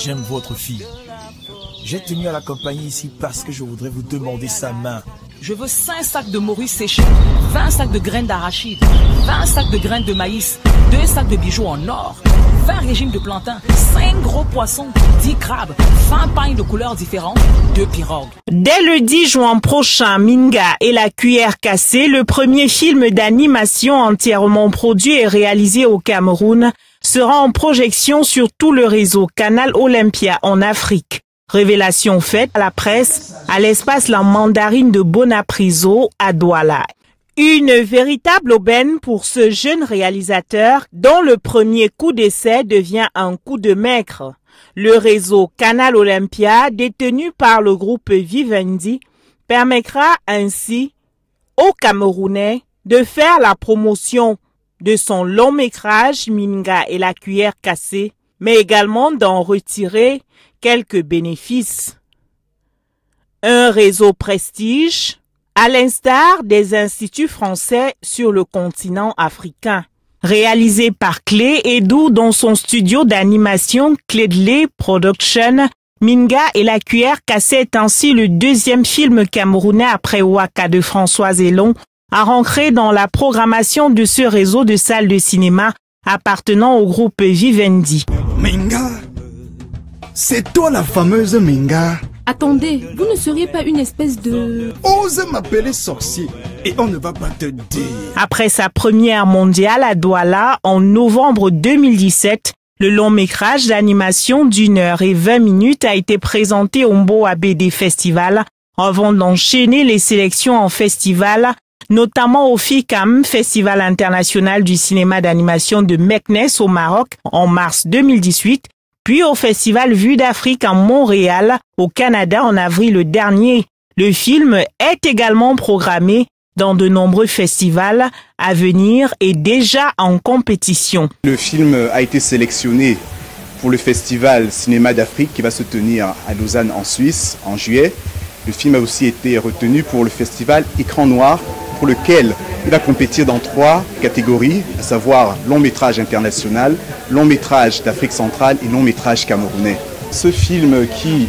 j'aime votre fille. J'ai tenu à l'accompagner ici parce que je voudrais vous demander sa main. Je veux 5 sacs de morue séchée, 20 sacs de graines d'arachide, 20 sacs de graines de maïs, 2 sacs de bijoux en or, 20 régimes de plantain, 5 gros poissons, 10 crabes, 20 pagnes de couleurs différentes, 2 pirogues. Dès le 10 juin prochain, Minga et la cuillère cassée, le premier film d'animation entièrement produit et réalisé au Cameroun, sera en projection sur tout le réseau Canal Olympia en Afrique. Révélation faite à la presse à l'espace La Mandarine de Bonapriso à Douala. Une véritable aubaine pour ce jeune réalisateur dont le premier coup d'essai devient un coup de maître. Le réseau Canal Olympia, détenu par le groupe Vivendi, permettra ainsi aux Camerounais de faire la promotion de son long métrage Minga et la cuillère cassée, mais également d'en retirer quelques bénéfices. Un réseau prestige, à l'instar des instituts français sur le continent africain. Réalisé par Clé Edou dans son studio d'animation Clédlé Production, Minga et la cuillère cassée est ainsi le deuxième film camerounais après Waka de François Elon à rentrer dans la programmation de ce réseau de salles de cinéma appartenant au groupe Vivendi. Minga, c'est toi la fameuse Minga. Attendez, vous ne seriez pas une espèce de... Ose m'appeler sorcier et on ne va pas te dire. Après sa première mondiale à Douala en novembre 2017, le long métrage d'animation d'1h20 a été présenté au Mboa BD Festival avant d'enchaîner les sélections en festival, notamment au FICAM, Festival international du cinéma d'animation de Meknes au Maroc en mars 2018, puis au Festival Vue d'Afrique à Montréal, au Canada en avril dernier. Le film est également programmé dans de nombreux festivals à venir et déjà en compétition. Le film a été sélectionné pour le Festival Cinéma d'Afrique qui va se tenir à Lausanne en Suisse en juillet. Le film a aussi été retenu pour le Festival Écran Noir, pour lequel il va compétir dans 3 catégories, à savoir long métrage international, long métrage d'Afrique centrale et long métrage camerounais. Ce film qui,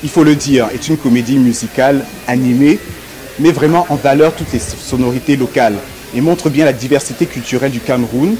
il faut le dire, est une comédie musicale animée, met vraiment en valeur toutes les sonorités locales et montre bien la diversité culturelle du Cameroun,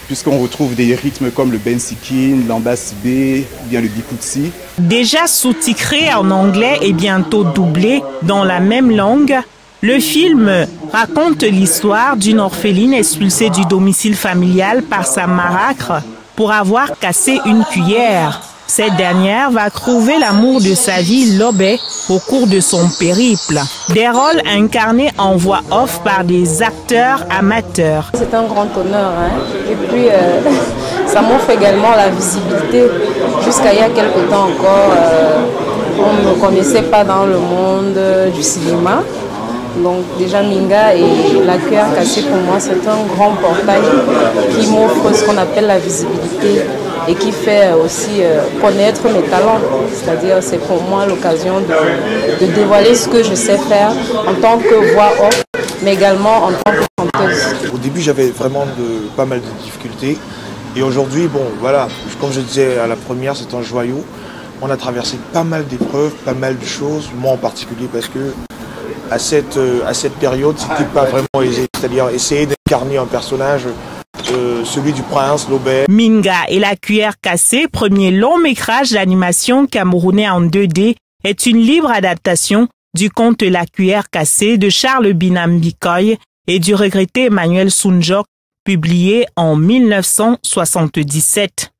puisqu'on retrouve des rythmes comme le bensikin, l'ambasbé, bien le bikoutsi. Déjà sous-titré en anglais et bientôt doublé dans la même langue, le film raconte l'histoire d'une orpheline expulsée du domicile familial par sa marâtre pour avoir cassé une cuillère. Cette dernière va trouver l'amour de sa vie, Lobé, au cours de son périple. Des rôles incarnés en voix off par des acteurs amateurs. C'est un grand honneur, hein. Et puis ça m'offre également la visibilité. Jusqu'à il y a quelques temps encore, on ne me connaissait pas dans le monde du cinéma. Donc déjà Minga et la cuillère cassée pour moi c'est un grand portail qui m'offre ce qu'on appelle la visibilité et qui fait aussi connaître mes talents. C'est-à-dire c'est pour moi l'occasion de dévoiler ce que je sais faire en tant que voix off mais également en tant que chanteuse. Au début j'avais vraiment pas mal de difficultés et aujourd'hui bon voilà, comme je disais à la première c'est un joyau. On a traversé pas mal d'épreuves, pas mal de choses, moi en particulier parce que à cette période, c'était pas vraiment aisé, c'est-à-dire essayer d'incarner un personnage, celui du prince, Lobé. Minga et la cuillère cassée, premier long métrage d'animation camerounais en 2D, est une libre adaptation du conte La cuillère cassée de Charles Binam Bikoy et du regretté Emmanuel Sounjok, publié en 1977.